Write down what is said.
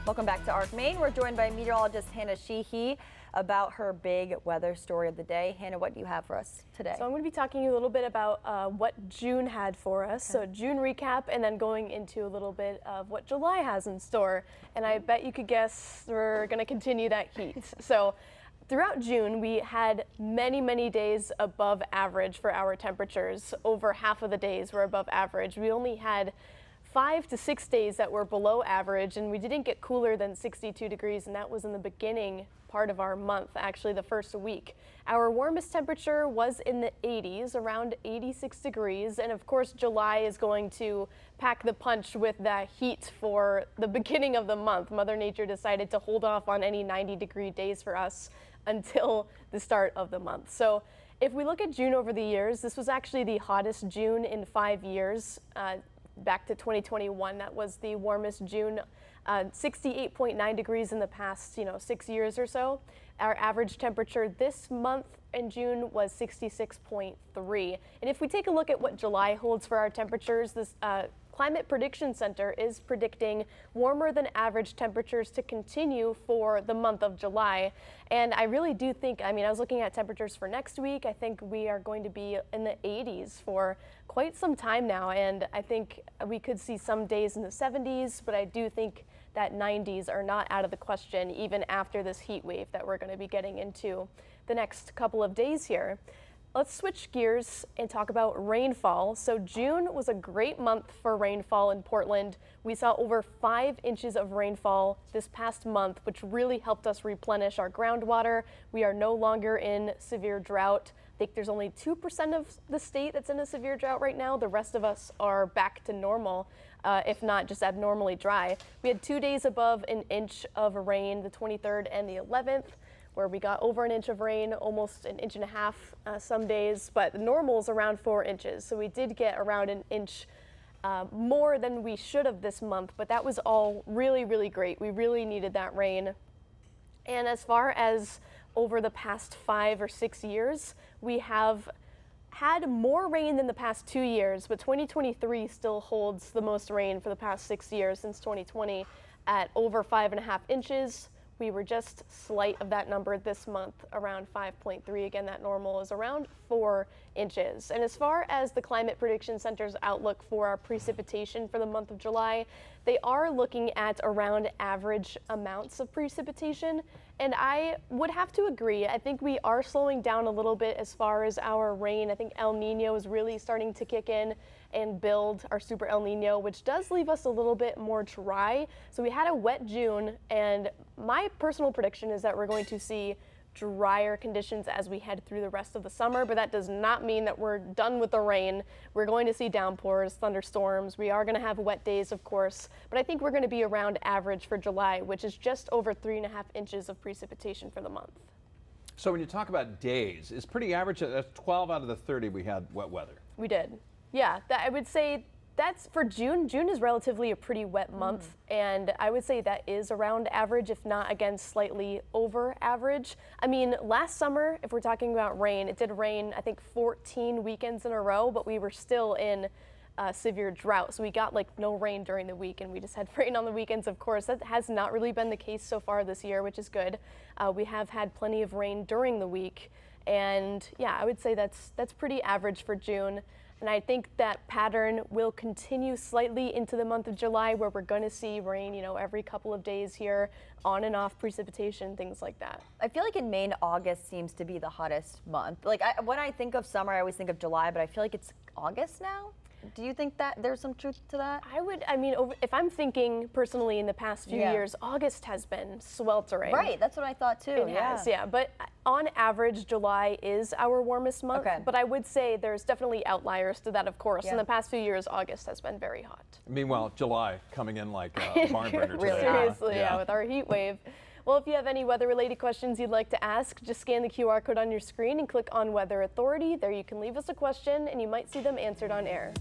Welcome back to ARC Maine. We're joined by meteorologist Hannah Sheehy about her big weather story of the day. Hannah, what do you have for us today? So I'm going to be talking to you a little bit about what June had for us. Okay. So June recap, and then going into a little bit of what July has in store. And I bet you could guess we're going to continue that heat. So throughout June, we had many days above average for our temperatures. Over half of the days were above average. We only had 5 to 6 days that were below average, and we didn't get cooler than 62 degrees, and that was in the beginning part of our month, actually the first week. Our warmest temperature was in the 80s, around 86 degrees, and of course July is going to pack the punch with that heat for the beginning of the month. Mother Nature decided to hold off on any 90-degree days for us until the start of the month. So if we look at June over the years, this was actually the hottest June in 5 years. Back to 2021, that was the warmest June, 68.9 degrees in the past, 6 years or so. Our average temperature this month in June was 66.3. And if we take a look at what July holds for our temperatures, this Climate Prediction Center is predicting warmer than average temperatures to continue for the month of July. And I really do think, I was looking at temperatures for next week. I think we are going to be in the 80s for quite some time now. And I think we could see some days in the 70s, but I do think that 90s are not out of the question even after this heat wave that we're going to be getting into the next couple of days here. Let's switch gears and talk about rainfall. So June was a great month for rainfall in Portland. We saw over 5 inches of rainfall this past month, which really helped us replenish our groundwater. We are no longer in severe drought. I think there's only 2% of the state that's in a severe drought right now. The rest of us are back to normal, if not just abnormally dry. We had 2 days above an inch of rain, the 23rd and the 11th. Where we got over an inch of rain, almost an inch and a half some days, but the normal is around 4 inches. So we did get around an inch more than we should have this month, but that was all really great. We really needed that rain. And as far as over the past 5 or 6 years, we have had more rain than the past 2 years, but 2023 still holds the most rain for the past 6 years since 2020 at over 5.5 inches. We were just slight of that number this month, around 5.3. Again, that normal is around 4 inches. And as far as the Climate Prediction Center's outlook for our precipitation for the month of July, they are looking at around average amounts of precipitation. And I would have to agree. I think we are slowing down a little bit as far as our rain. I think El Nino is really starting to kick in and build our super El Nino, which does leave us a little bit more dry. So we had a wet June, and my personal prediction is that we're going to see drier conditions as we head through the rest of the summer, but that does not mean that we're done with the rain. We're going to see downpours, thunderstorms. We are going to have wet days, of course, but I think we're going to be around average for July, which is just over 3.5 inches of precipitation for the month. So when you talk about days, it's pretty average. That's 12 out of the 30 we had wet weather. We did. Yeah, I would say that's for June. June is relatively a pretty wet month, and I would say that is around average, if not, again, slightly over average. Last summer, if we're talking about rain, it did rain, I think, 14 weekends in a row, but we were still in severe drought. So we got no rain during the week, and we just had rain on the weekends, of course. That has not really been the case so far this year, which is good. We have had plenty of rain during the week, and yeah, I would say that's pretty average for June. And I think that pattern will continue slightly into the month of July, where we're going to see rain, every couple of days here, on and off precipitation, things like that. I feel like in Maine, August seems to be the hottest month. When I think of summer, I always think of July, but I feel like it's August now. Do you think that there's some truth to that? If I'm thinking personally in the past few years, August has been sweltering. Right, that's what I thought too. It has, yeah. But on average, July is our warmest month. Okay. But I would say there's definitely outliers to that, of course. Yeah. In the past few years, August has been very hot. Meanwhile, July coming in like a barn burner today. Really seriously, yeah, with our heat wave. Well, if you have any weather-related questions you'd like to ask, just scan the QR code on your screen and click on Weather Authority. There you can leave us a question, and you might see them answered on air.